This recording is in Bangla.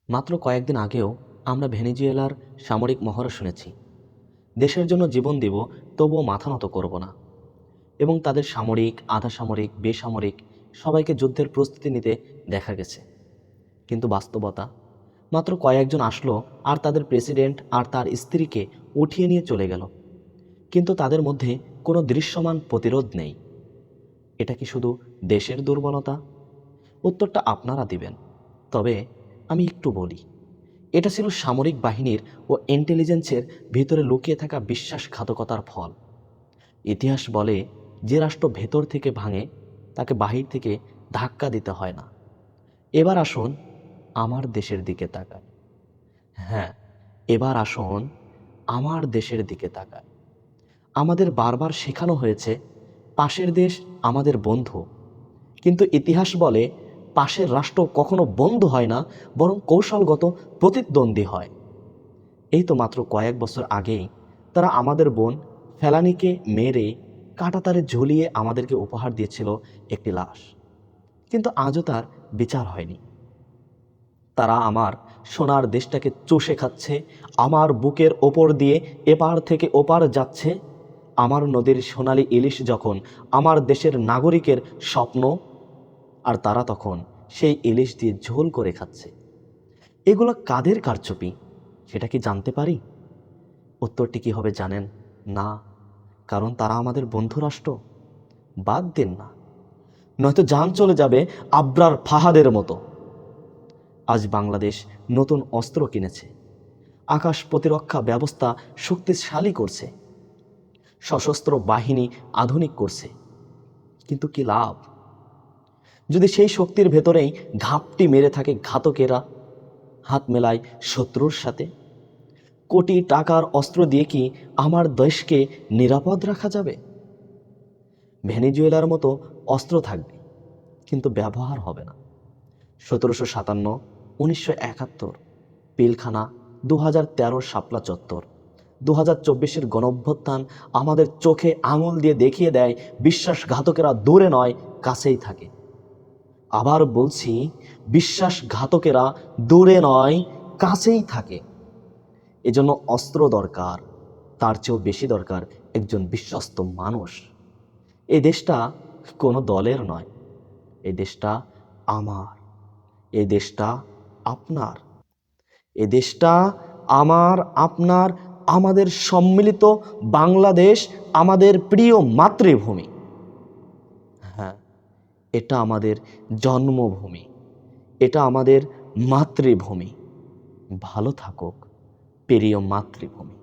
মাত্র কয়েকদিন আগেও আমরা ভেনেজুয়েলার সামরিক মহড়া শুনেছি। দেশের জন্য জীবন দিব, তবুও মাথা নত করব না। এবং তাদের সামরিক, আধা সামরিক, বেসামরিক সবাইকে যুদ্ধের প্রস্তুতি নিতে দেখা গেছে। কিন্তু বাস্তবতা, মাত্র কয়েকজন আসলো আর তাদের প্রেসিডেন্ট আর তার স্ত্রীকে উঠিয়ে নিয়ে চলে গেল। কিন্তু তাদের মধ্যে কোনো দৃশ্যমান প্রতিরোধ নেই। এটা কি শুধু দেশের দুর্বলতা? উত্তরটা আপনারা দিবেন। তবে আমি একটু বলি, এটা ছিল সামরিক বাহিনীর ও ইন্টেলিজেন্সের ভিতরে লুকিয়ে থাকা বিশ্বাসঘাতকতার ফল। ইতিহাস বলে, যে রাষ্ট্র ভেতর থেকে ভাঙে তাকে বাহির থেকে ধাক্কা দিতে হয় না। এবার আসুন আমার দেশের দিকে তাকায়। হ্যাঁ, এবার আসুন আমার দেশের দিকে তাকায়। আমাদের বারবার শেখানো হয়েছে পাশের দেশ আমাদের বন্ধু, কিন্তু ইতিহাস বলে পাশের রাষ্ট্র কখনো বন্ধু হয় না, বরং কৌশলগত প্রতিদ্বন্দ্বী হয়। এই তো মাত্র কয়েক বছর আগেই তারা আমাদের বোন ফেলানিকে মেরে কাঁটাতারে ঝুলিয়ে আমাদেরকে উপহার দিয়েছিল একটি লাশ, কিন্তু আজও তার বিচার হয়নি। তারা আমার সোনার দেশটাকে চষে খাচ্ছে, আমার বুকের ওপর দিয়ে এপার থেকে ওপার যাচ্ছে। আমার নদীর সোনালি ইলিশ যখন আমার দেশের নাগরিকের স্বপ্ন, আর তারা তখন সেই ইলিশ দিয়ে ঝোল করে খাচ্ছে। এগুলো কাদের কারচুপি সেটা কি জানতে পারি? উত্তরটি কি হবে জানেন? না, কারণ তারা আমাদের বন্ধু রাষ্ট্র। বাদ দিন না, নয়তো জান চলে যাবে আবরার ফাহাদের মতো। আজ বাংলাদেশ নতুন অস্ত্র কিনেছে, আকাশ প্রতিরক্ষা ব্যবস্থা শক্তিশালী করছে, সশস্ত্র বাহিনী আধুনিক করছে। কিন্তু কি লাভ যদি সেই শক্তির ভেতরেই ঘাপটি মেরে থাকে ঘাতকেরা, হাত মেলায় শত্রুর সাথে? কোটি টাকার অস্ত্র দিয়ে কি আমার দেশকে নিরাপদ রাখা যাবে? ভেনেজুয়েলার মতো অস্ত্র থাকবে, কিন্তু ব্যবহার হবে না। 1757, 1971, পিলখানা, 2013 শাপলা চত্বর, 2024 গণঅভ্যুত্থান আমাদের চোখে আঙুল দিয়ে দেখিয়ে দেয় বিশ্বাসঘাতকেরা দূরে নয়, কাছেই থাকে। আবার বলছি, বিশ্বাসঘাতকেরা দূরে নয়, কাছেই থাকে। এজন্য অস্ত্র দরকার, তার চেয়েও বেশি দরকার একজন বিশ্বস্ত মানুষ। এই দেশটা কোনো দলের নয়, এই দেশটা আমার, এই দেশটা আপনার, এই দেশটা আমার, আপনার, আমাদের সম্মিলিত বাংলাদেশ, আমাদের প্রিয় মাতৃভূমি। হ্যাঁ, এটা আমাদের জন্মভূমি, এটা আমাদের মাতৃভূমি। ভালো থাকুক প্রিয় মাতৃভূমি।